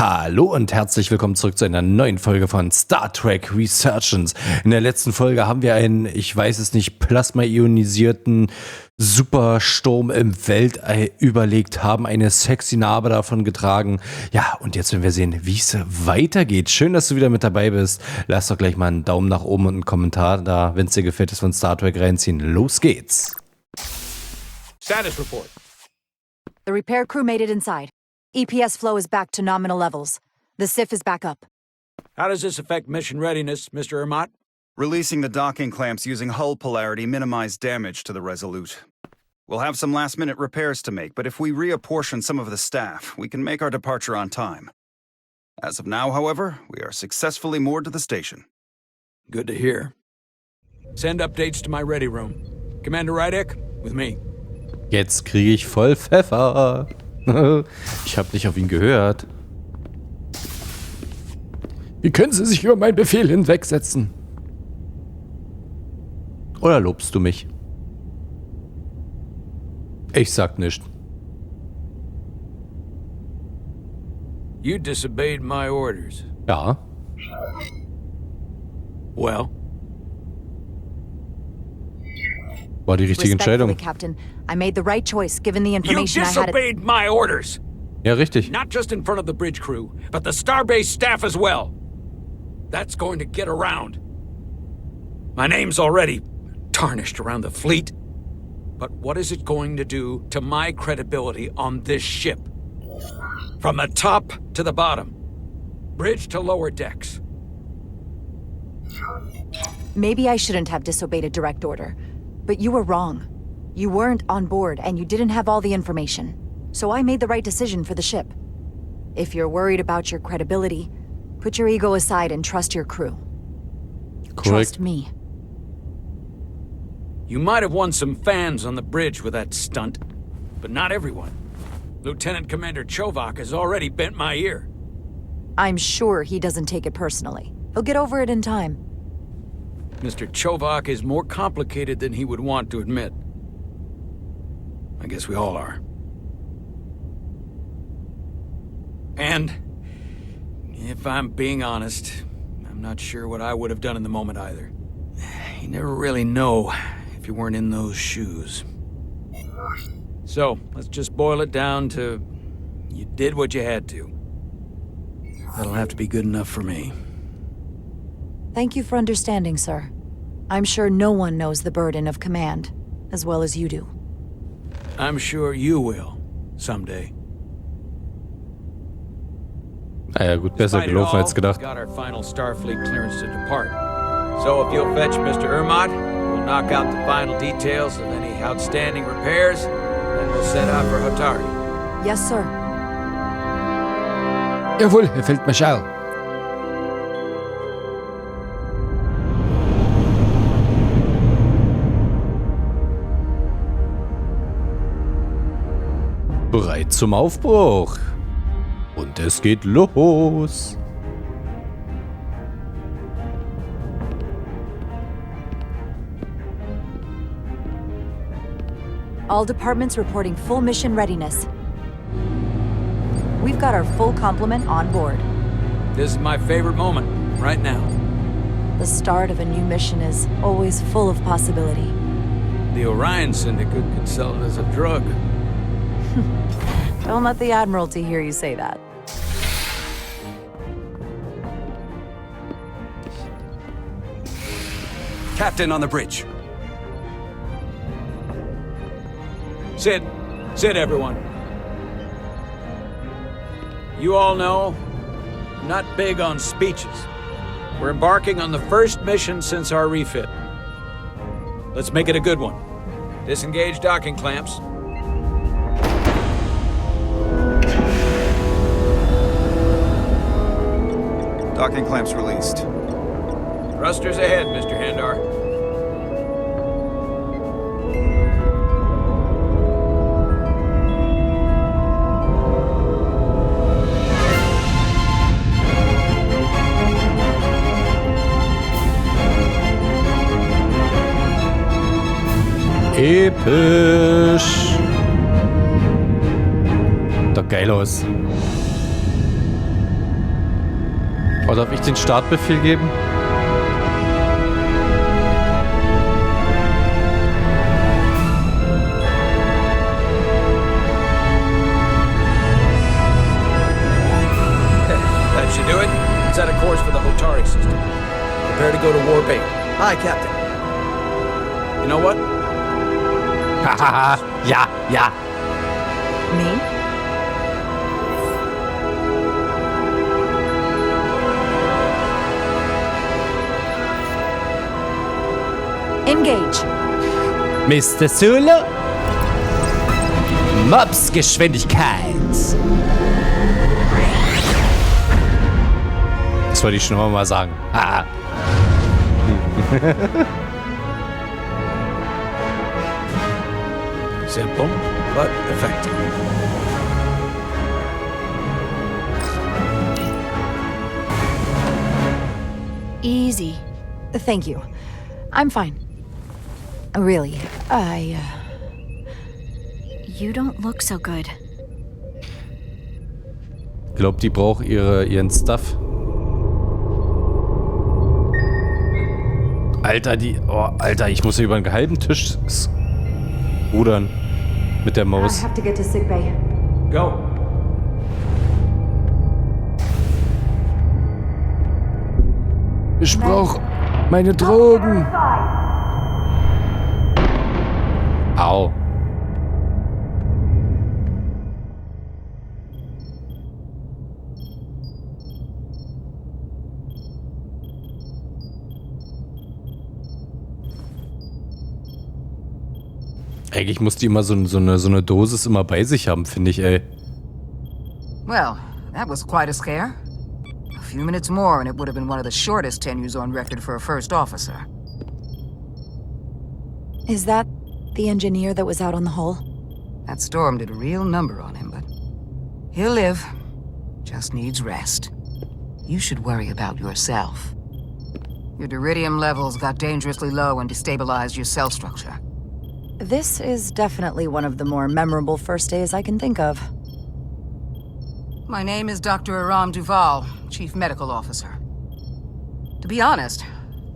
Hallo und herzlich willkommen zurück zu einer neuen Folge von Star Trek Resurgence. In der letzten Folge haben wir einen, ich weiß es nicht, plasmaionisierten Supersturm im Weltall überlegt, haben eine sexy Narbe davon getragen. Ja, und jetzt werden wir sehen, wie es weitergeht. Schön, dass du wieder mit dabei bist. Lass doch gleich mal einen Daumen nach oben und einen Kommentar da, wenn es dir gefällt, dass wir von Star Trek reinziehen. Los geht's. Status report. The repair crew made it inside. EPS flow is back to nominal levels. The SIF is back up. How does this affect mission readiness, Mr. Ermott? Releasing the docking clamps using hull polarity minimized damage to the Resolute. We'll have some last-minute repairs to make, but if we reapportion some of the staff, we can make our departure on time. As of now, however, we are successfully moored to the station. Good to hear. Send updates to my ready room. Commander Rydek, with me. Jetzt kriege ich voll Pfeffer. Ich habe nicht auf ihn gehört. Wie können Sie sich über meinen Befehl hinwegsetzen? Oder lobst du mich? Ich sag nichts. You disobeyed my orders. Ja. Well, War die richtige Respectfully, Entscheidung. Captain, I made the right choice given the you information I had. disobeyed my orders. Ja, richtig. Not just in front of the bridge crew, but the starbase staff as well. That's going to get around. My name's already tarnished around the fleet. But what is it going to do to my credibility on this ship? From the top to the bottom. Bridge to lower decks. Maybe I shouldn't have disobeyed a direct order, but you were wrong. You weren't on board and you didn't have all the information. So I made the right decision for the ship. If you're worried about your credibility, put your ego aside and trust your crew. Korrekt. Trust me. You might have won some fans on the bridge with that stunt, but not everyone. Lieutenant Commander Chovak has already bent my ear. I'm sure he doesn't take it personally. He'll get over it in time. Mr. Chovak is more complicated than he would want to admit. I guess we all are. And, if I'm being honest, I'm not sure what I would have done in the moment either. You never really know if you weren't in those shoes. So, let's just boil it down to you did what you had to. That'll have to be good enough for me. Thank you for understanding, sir. I'm sure no one knows the burden of command as well as you do. I'm sure you will, someday. Naja, gut, besser Despite it gelaufen als all, gedacht. we've got our final Starfleet clearance to depart. So if you'll fetch Mr. Ermott, we'll knock out the final details of any outstanding repairs, then we'll set out for Hotari. Yes, sir. Jawohl, er fällt mir schall. Bereit zum Aufbruch. Und es geht los. All departments reporting full mission readiness. We've got our full complement on board. This is my favorite moment, right now. The start of a new mission is always full of possibility. The Orion Syndicate could sell it as a drug. Don't let the Admiralty hear you say that. Captain on the bridge. Sit. Sit, everyone. You all know, I'm not big on speeches. We're embarking on the first mission since our refit. Let's make it a good one. Disengage docking clamps. Docking clamps released. Thrusters ahead, Mr. Handar. Episch. Doch geil aus. Oder darf ich den Startbefehl geben? That should do it. Set a course for the Hotari system. Prepare to go to Warp 8. Hi, Captain. You know what? Hahaha, ja, ja. Me? Engage. Mr. Solo? Mobs-Geschwindigkeit. Das wollte ich schon mal sagen. Ah. Simple, but effective. Easy. Thank you. I'm fine. Really, You don't look so good. Glaubt, die braucht ihren Stuff. Alter, Alter, ich muss hier über einen gehalten Tisch rudern mit der Maus. I have to get to sickbay. Go. Ich brauche meine Drogen. Au. Eigentlich muss die immer so eine Dosis immer bei sich haben, finde ich, ey. Well, that was quite a scare. A few minutes more and it would have been one of the shortest tenures on record for a first officer. Is that the engineer that was out on the hull? That storm did a real number on him, but he'll live. Just needs rest. You should worry about yourself. Your deridium levels got dangerously low and destabilized your cell structure. This is definitely one of the more memorable first days I can think of. My name is Dr. Aram Duval, Chief Medical Officer. To be honest,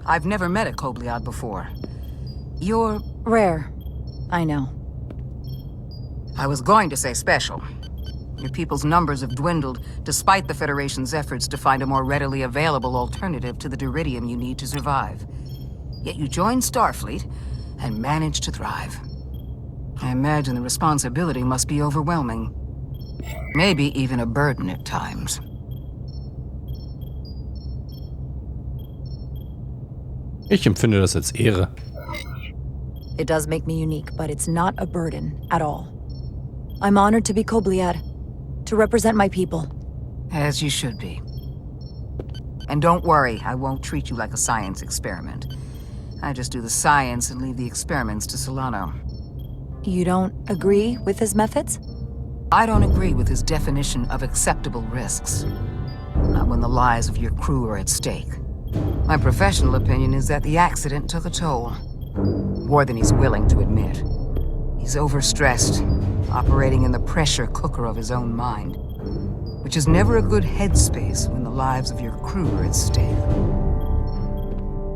I've never met a Kobliad before. You're... Rare. I know. I was going to say special. Your people's numbers have dwindled, despite the Federation's efforts to find a more readily available alternative to the deridium you need to survive. Yet you joined Starfleet and managed to thrive. I imagine the responsibility must be overwhelming. Maybe even a burden at times. Ich empfinde das als Ehre. It does make me unique, but it's not a burden at all. I'm honored to be Kobliad, to represent my people. As you should be. And don't worry, I won't treat you like a science experiment. I just do the science and leave the experiments to Solano. You don't agree with his methods? I don't agree with his definition of acceptable risks. Not when the lives of your crew are at stake. My professional opinion is that the accident took a toll. More than he's willing to admit. He's overstressed, operating in the pressure cooker of his own mind. Which is never a good headspace when the lives of your crew are at stake.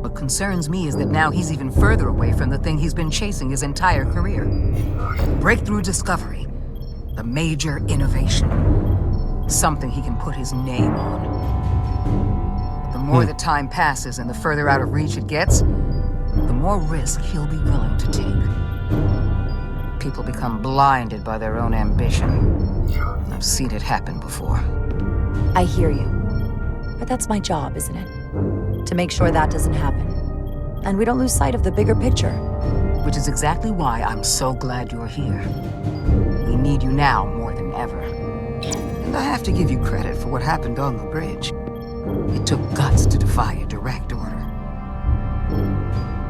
What concerns me is that now he's even further away from the thing he's been chasing his entire career. Breakthrough discovery. A major innovation. Something he can put his name on. But the more the time passes and the further out of reach it gets, the more risk he'll be willing to take. People become blinded by their own ambition. I've seen it happen before. I hear you. But that's my job, isn't it? To make sure that doesn't happen. And we don't lose sight of the bigger picture. Which is exactly why I'm so glad you're here. We need you now more than ever. And I have to give you credit for what happened on the bridge. It took guts to defy a direct order.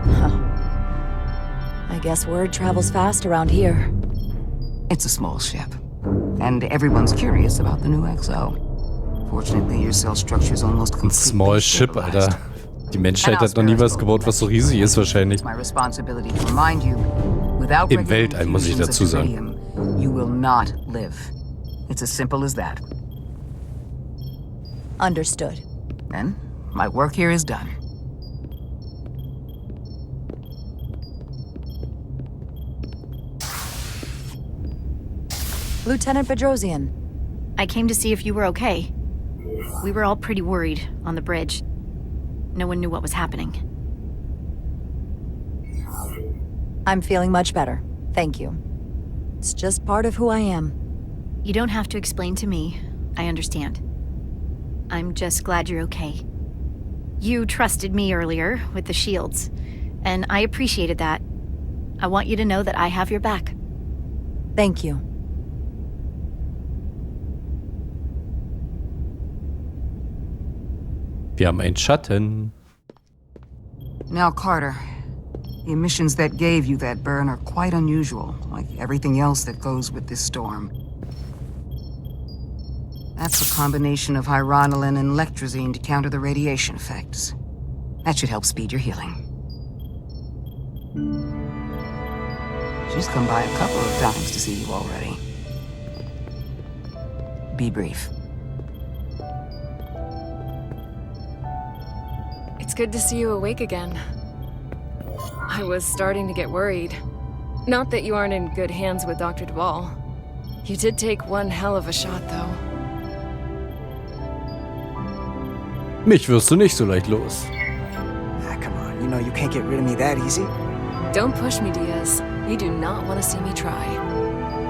Huh. I guess word travels fast around here. It's a small ship. And everyone's curious about the new XO. Fortunately, your cell structure is almost Ein completely Small Ship, Alter. Die Menschheit hat noch nie was gebaut, was so riesig ist wahrscheinlich. It's my responsibility to remind you, without Im Weltall, muss ich dazu sagen. You will not live. It's as simple as that. Understood. Then, my work here is done. Lieutenant Bedrosian. I came to see if you were okay. We were all pretty worried on the bridge. No one knew what was happening. I'm feeling much better. Thank you. It's just part of who I am. You don't have to explain to me. I understand. I'm just glad you're okay. You trusted me earlier with the shields, and I appreciated that. I want you to know that I have your back. Thank you. Wir haben einen Schatten. Now, Carter, the emissions that gave you that burn are quite unusual, like everything else that goes with this storm. That's a combination of hyronolin and lectrazine to counter the radiation effects. That should help speed your healing. She's come by a couple of times to see you already. Be brief. It's good to see you awake again. I was starting to get worried. Not that you aren't in good hands with Dr. Duvall. You did take one hell of a shot, though. Mich wirst du nicht so leicht los. Ah, come on, you know you can't get rid of me that easy. Don't push me, Diaz. You do not want to see me try.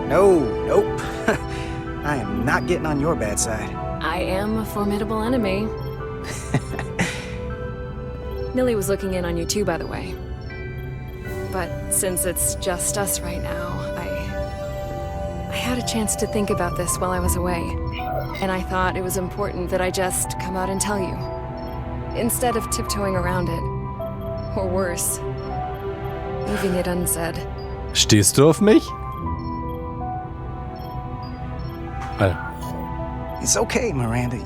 No, nope. I am not getting on your bad side. I am a formidable enemy. Millie was looking in on you too, by the way. But since it's just us right now, I had a chance to think about this while I was away. And I thought it was important that I just come out and tell you. Instead of tiptoeing around it. Or worse, leaving it unsaid. Stehst du auf mich? It's okay, Miranda.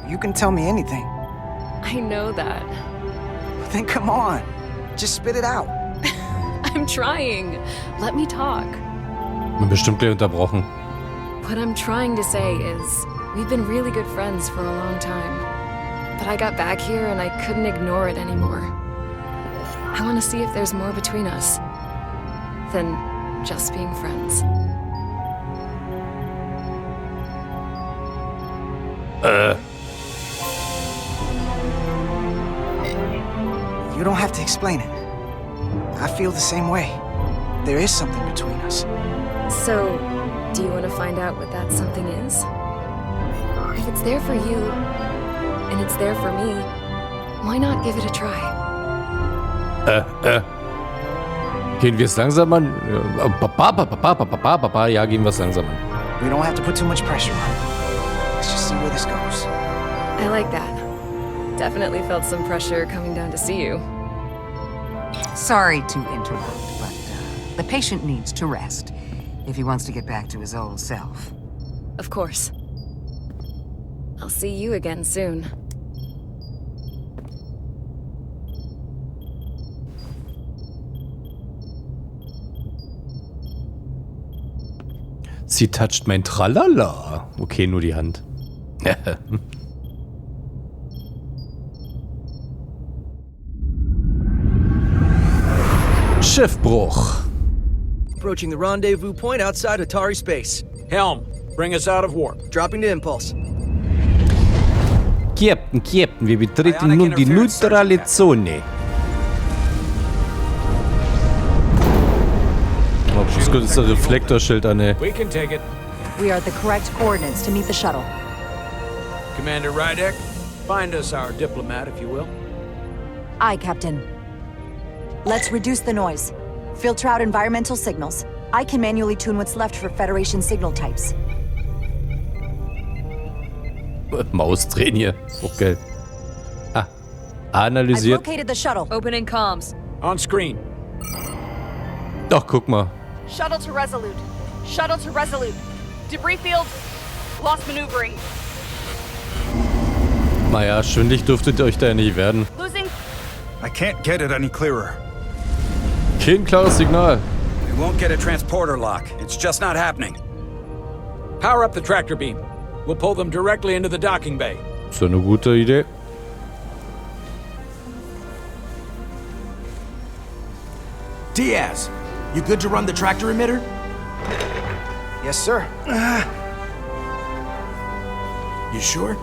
You can tell me anything. I know that. Then come on. Just spit it out. I'm trying. Let me talk. Bin bestimmt gleich unterbrochen. What I'm trying to say is, we've been really good friends for a long time. But I got back here and I couldn't ignore it anymore. I want to see if there's more between us than just being friends. You don't have to explain it. I feel the same way. There is something between us. So, do you want to find out what that something is? If it's there for you, and it's there for me, why not give it a try? Gehen wir es langsam an? Ja, gehen wir es langsam an. We don't have to put too much pressure on it. Let's just see where this goes. I like that. Definitely felt some pressure coming down to see you. Sorry to interrupt, but the patient needs to rest if he wants to get back to his old self. Of course. I'll see you again soon. Sie toucht mein Tralala. Okay, nur die Hand. Schiffbruch. Approaching the rendezvous point outside Atari space. Helm, bring us out of warp. Dropping to impulse. Captain, wir betreten nun die neutrale Zone. Oh, das ist ein Reflektorschild an, ey. We can take it. We are at the correct coordinates to meet the shuttle. Commander Rydek, find us our diplomat, if you will. Aye, Captain. Let's reduce the noise. Filter out environmental signals. I can manually tune what's left for Federation signal types. Maus drehen hier. Okay. Ah. I've Analysiert. located the shuttle. Opening comms. On screen. Doch, guck mal. Shuttle to Resolute. Shuttle to Resolute. Debris field. Lost maneuvering. Naja, schwindig dürftet ihr euch da ja nicht werden. Losing. I can't get it any clearer. Kein klares Signal. We won't get a transporter lock. It's just not happening. Power up the tractor beam. We'll pull them directly into the docking bay. So eine gute Idee. Diaz, you good to run the tractor emitter? Yes, sir. You sure?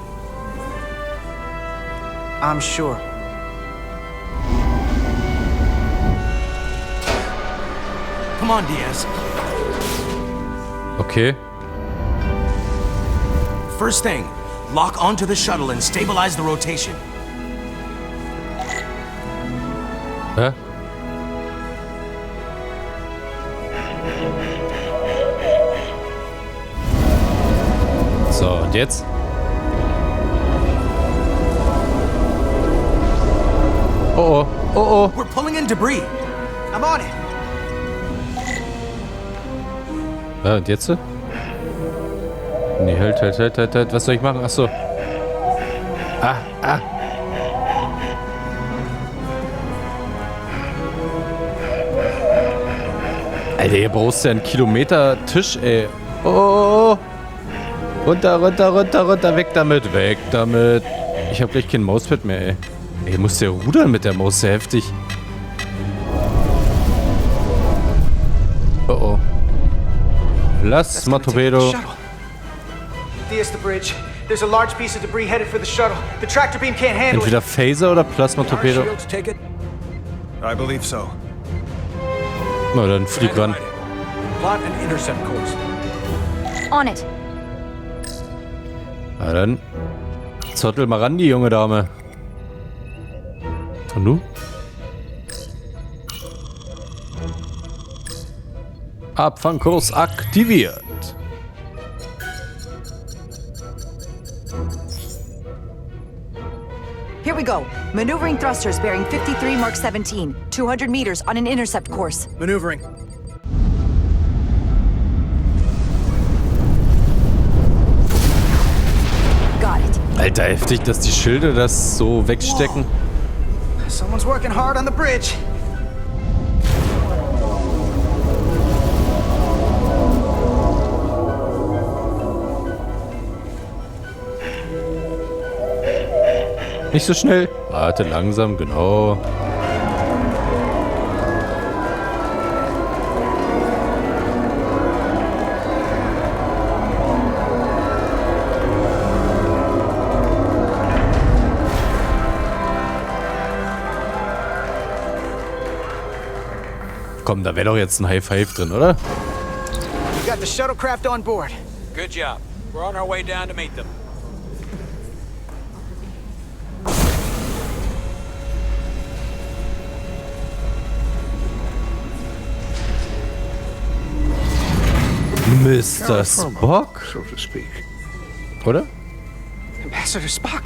I'm sure. Come on, Diaz. Okay. First thing, lock onto the shuttle and stabilize the rotation. Hä? So, und jetzt? Oh, oh, oh, oh. We're pulling in debris. I'm on it. Ja, und jetzt? Nee, halt. Was soll ich machen? Achso. Ah. Alter, hier brauchst du ja einen Kilometer Tisch, ey. Oh. Runter, weg damit. Ich hab gleich kein Mauspad mehr, ey. Ey, musst ja rudern mit der Maus, sehr heftig. Oh. Plasma Torpedo. Diaz, the bridge. There's a large piece of debris headed for the shuttle. The tractor beam can't handle it. Entweder Phaser oder Plasma Torpedo. Take it. I believe so. Na, dann flieg ran. Plot an intercept course. On it. Na dann. Zottel mal ran, die junge Dame. Und nu? Abfangkurs aktiviert. Here we go. Maneuvering thrusters bearing 53 Mark 17. 200 meters on an intercept course. Maneuvering. Got it. Alter, heftig, dass die Schilde das so wegstecken. Someone's working hard on the bridge. Nicht so schnell. Warte, langsam, genau. Komm, da wäre doch jetzt ein High Five drin, oder? We got the shuttlecraft on board. Good job. We're on our way down to meet them. Mr. Spock? So to speak. Oder? Ambassador Spock.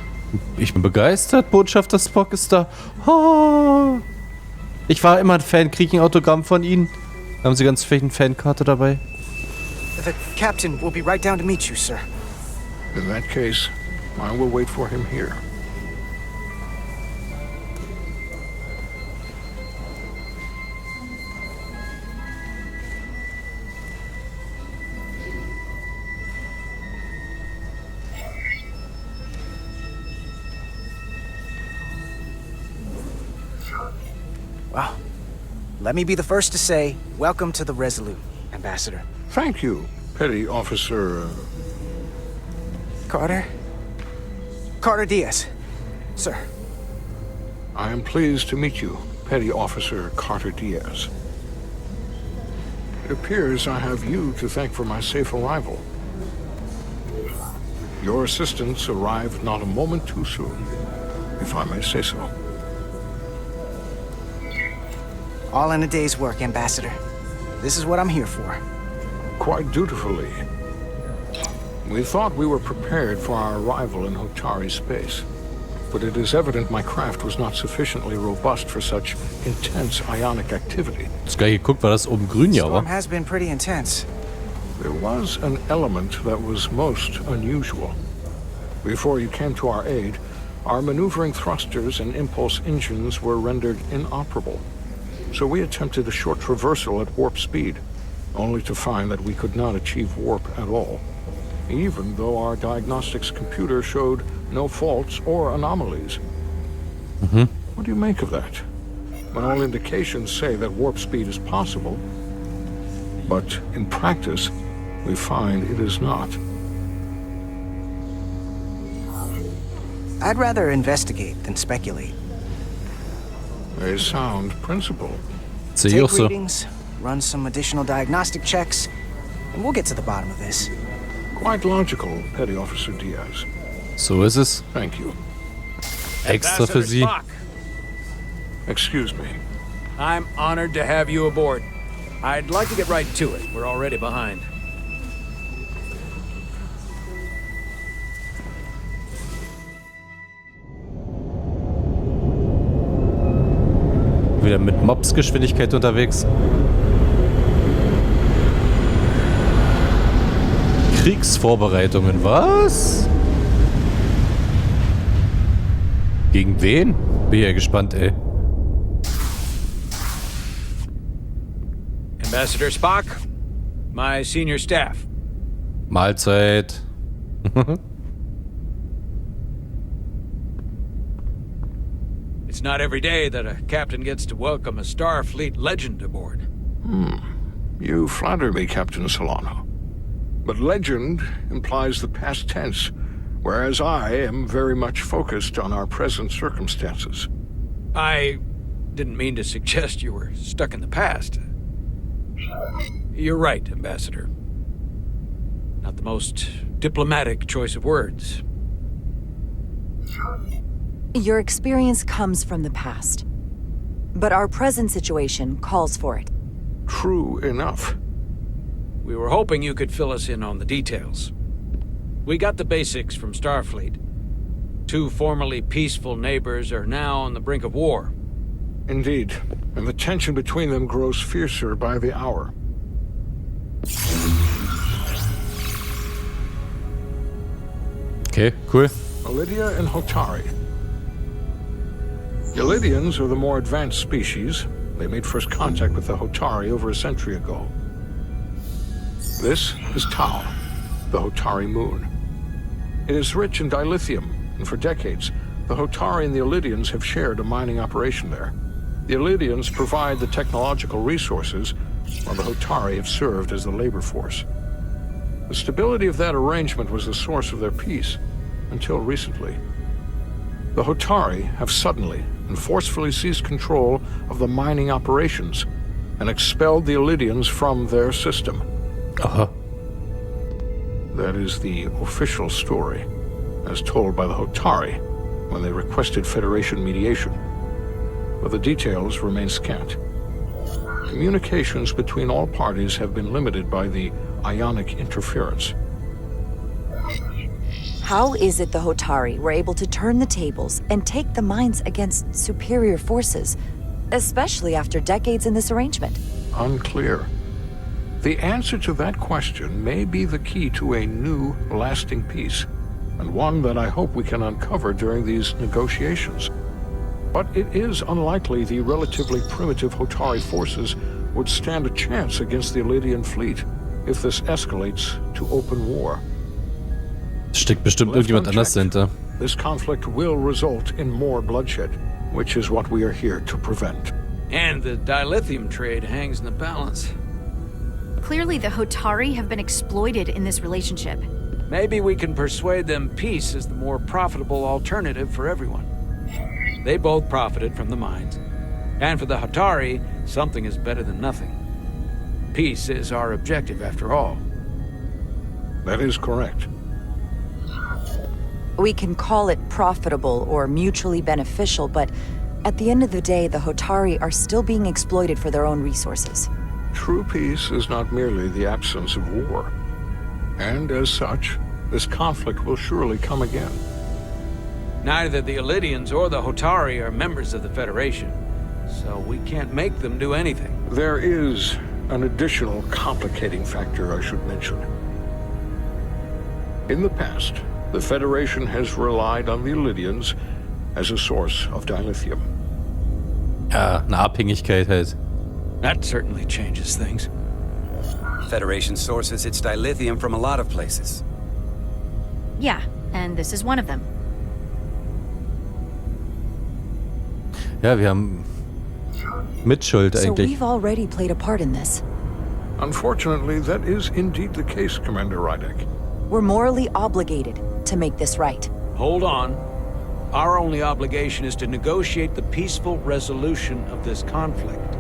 Ich bin begeistert. Botschafter Spock ist da. Oh. Ich war immer ein Fan. Krieg ein Autogramm von Ihnen. Haben Sie ganz vielleicht eine Fankarte dabei? The captain will be right down to meet you, sir. In that case, I will wait for him here. Well, let me be the first to say, welcome to the Resolute, Ambassador. Thank you, Petty Officer... Carter Diaz, sir. I am pleased to meet you, Petty Officer Carter Diaz. It appears I have you to thank for my safe arrival. Your assistance arrived not a moment too soon, if I may say so. All in a day's work, Ambassador. This is what I'm here for. Quite dutifully. We thought we were prepared for our arrival in Hotari space, but it is evident my craft was not sufficiently robust for such intense ionic activity. Das gleich geguckt, war das oben grün, ja, Storm wa? has been pretty intense. There was an element that was most unusual. Before you came to our aid, our maneuvering thrusters and impulse engines were rendered inoperable. So we attempted a short traversal at warp speed, only to find that we could not achieve warp at all, even though our diagnostics computer showed no faults or anomalies. What do you make of that? when all indications say that warp speed is possible. But in practice, we find it is not. I'd rather investigate than speculate. A sound principle. Take readings, run some additional diagnostic checks, and we'll get to the bottom of this. Quite logical, Petty Officer Diaz. So ist es. Thank you. Extra für Sie. Spock, Excuse me. I'm honored to have you aboard. I'd like to get right to it. We're already behind. Wieder mit Mobsgeschwindigkeit unterwegs. Kriegsvorbereitungen, was? Gegen wen? Bin ja gespannt, ey. Ambassador Spock, my senior staff. Mahlzeit. It's not every day that a captain gets to welcome a Starfleet legend aboard. You flatter me, Captain Solano. But legend implies the past tense, whereas I am very much focused on our present circumstances. I didn't mean to suggest you were stuck in the past. You're right, Ambassador. Not the most diplomatic choice of words. Your experience comes from the past. But our present situation calls for it. True enough. We were hoping you could fill us in on the details. We got the basics from Starfleet. Two formerly peaceful neighbors are now on the brink of war. Indeed, and the tension between them grows fiercer by the hour. Okay, cool. Lydia and Hotari. The Lydians are the more advanced species. They made first contact with the Hotari over a century ago. This is Tau, the Hotari moon. It is rich in dilithium, and for decades, the Hotari and the Illydians have shared a mining operation there. The Illydians provide the technological resources, while the Hotari have served as the labor force. The stability of that arrangement was the source of their peace, until recently. The Hotari have suddenly and forcefully seized control of the mining operations and expelled the Illydians from their system. That is the official story, as told by the Hotari when they requested Federation mediation. But the details remain scant. Communications between all parties have been limited by the ionic interference. How is it the Hotari were able to turn the tables and take the mines against superior forces, especially after decades in this arrangement? Unclear. The answer to that question may be the key to a new, lasting peace, and one that I hope we can uncover during these negotiations. But it is unlikely the relatively primitive Hotari forces would stand a chance against the Illydian fleet if this escalates to open war. Steckt bestimmt irgendjemand anders dahinter. This conflict will result in more bloodshed, which is what we are here to prevent. And the dilithium trade hangs in the balance. Clearly, the Hotari have been exploited in this relationship. Maybe we can persuade them peace is the more profitable alternative for everyone. They both profited from the mines. And for the Hotari, something is better than nothing. Peace is our objective, after all. That is correct. We can call it profitable or mutually beneficial, but at the end of the day, the Hotari are still being exploited for their own resources. True peace is not merely the absence of war. And as such, this conflict will surely come again. Neither the Illydians or the Hotari are members of the Federation, so we can't make them do anything. There is an additional complicating factor I should mention. In the past, the Federation has relied on the Illydians as a source of dilithium. Ja, eine Abhängigkeit halt. That certainly changes things. Federation sources its dilithium from a lot of places. Yeah, and this is one of them. Ja, wir haben Mitschuld So eigentlich. we've already played a part in this. Unfortunately, that is indeed the case, Commander Rydek. We're morally obligated to make this right. Hold on. Our only obligation is to negotiate the peaceful resolution of this conflict.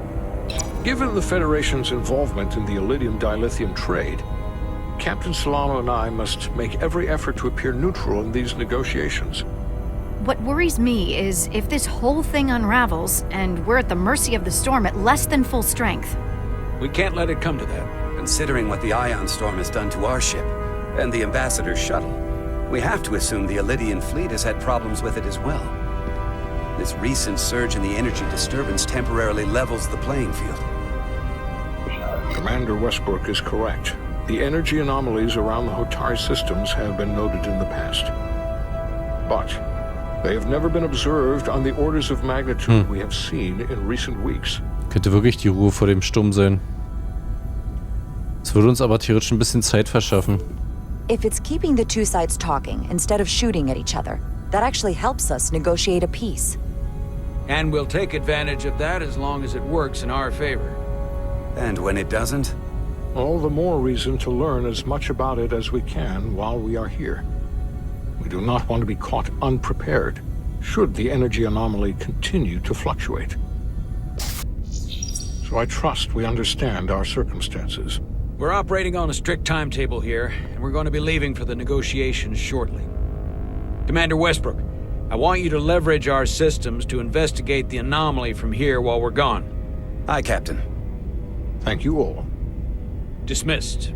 Given the Federation's involvement in the iridium-dilithium trade, Captain Solano and I must make every effort to appear neutral in these negotiations. What worries me is if this whole thing unravels and we're at the mercy of the storm at less than full strength. We can't let it come to that. Considering what the ion storm has done to our ship and the Ambassador's shuttle, we have to assume the Ilidian fleet has had problems with it as well. This recent surge in the energy disturbance temporarily levels the playing field. Commander Westbrook is correct. The energy anomalies around the Hotari systems have been noted in the past. But they have never been observed on the orders of magnitude we have seen in recent weeks. Könnte wirklich die Ruhe vor dem Sturm sein. Es würde uns aber theoretisch ein bisschen Zeit verschaffen. If it's keeping the two sides talking instead of shooting at each other, that actually helps us negotiate a peace. And we'll take advantage of that as long as it works in our favor. And when it doesn't? All the more reason to learn as much about it as we can while we are here. We do not want to be caught unprepared, should the energy anomaly continue to fluctuate. So I trust we understand our circumstances. We're operating on a strict timetable here, and we're going to be leaving for the negotiations shortly. Commander Westbrook, I want you to leverage our systems to investigate the anomaly from here while we're gone. Aye, Captain. Thank you all. Dismissed.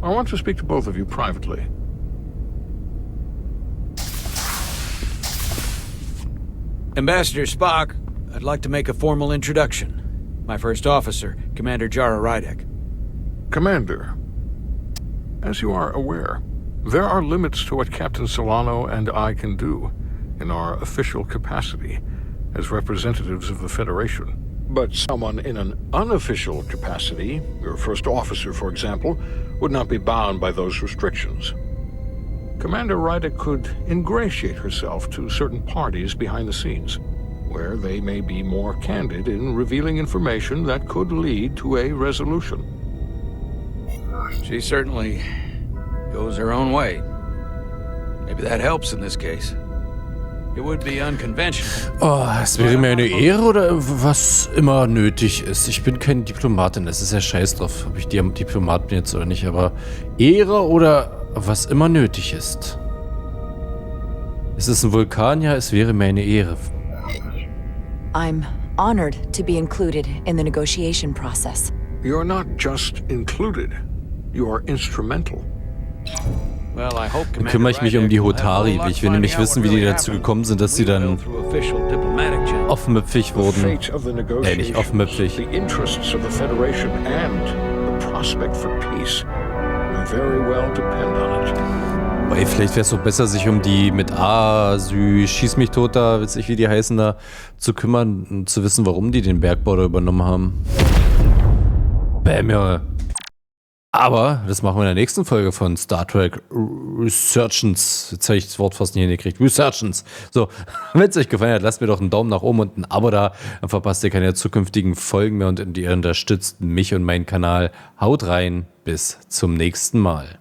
I want to speak to both of you privately. Ambassador Spock, I'd like to make a formal introduction. My first officer, Commander Jara Rydek. Commander, as you are aware, there are limits to what Captain Solano and I can do in our official capacity as representatives of the Federation. But someone in an unofficial capacity, your first officer, for example, would not be bound by those restrictions. Commander Rydek could ingratiate herself to certain parties behind the scenes, where they may be more candid in revealing information that could lead to a resolution. She certainly goes her own way. Maybe that helps in this case. It would be unconventional. Oh, es wäre mir eine Ehre oder was immer nötig ist. Ich bin kein Diplomatin, es ist ja scheiß drauf, ob ich Diplomat bin jetzt oder nicht, aber Ehre oder was immer nötig ist. Ist es ein Vulkan? Ja, es wäre mir eine Ehre. I'm honored to be included in the negotiation process. You're not just included, you are instrumental. Well, I hope, Dann kümmere ich mich um die Hotari. Ich will nämlich wissen, wie die dazu gekommen sind, dass sie dann offenmüpfig wurden. Nicht offenmüpfig. The interests of the Federation and the prospect for peace will very well depend on it. Weil vielleicht wäre es doch besser, sich um die mit A, Sü, Schieß mich tot da, weiß ich wie die heißen da, zu kümmern und zu wissen, warum die den Bergbau da übernommen haben. Bäm, Junge. Aber das machen wir in der nächsten Folge von Star Trek Resurgence. Jetzt habe ich das Wort fast nicht hingekriegt. Resurgence. So, wenn es euch gefallen hat, lasst mir doch einen Daumen nach oben und ein Abo da. Dann verpasst ihr keine zukünftigen Folgen mehr und ihr unterstützt mich und meinen Kanal. Haut rein. Bis zum nächsten Mal.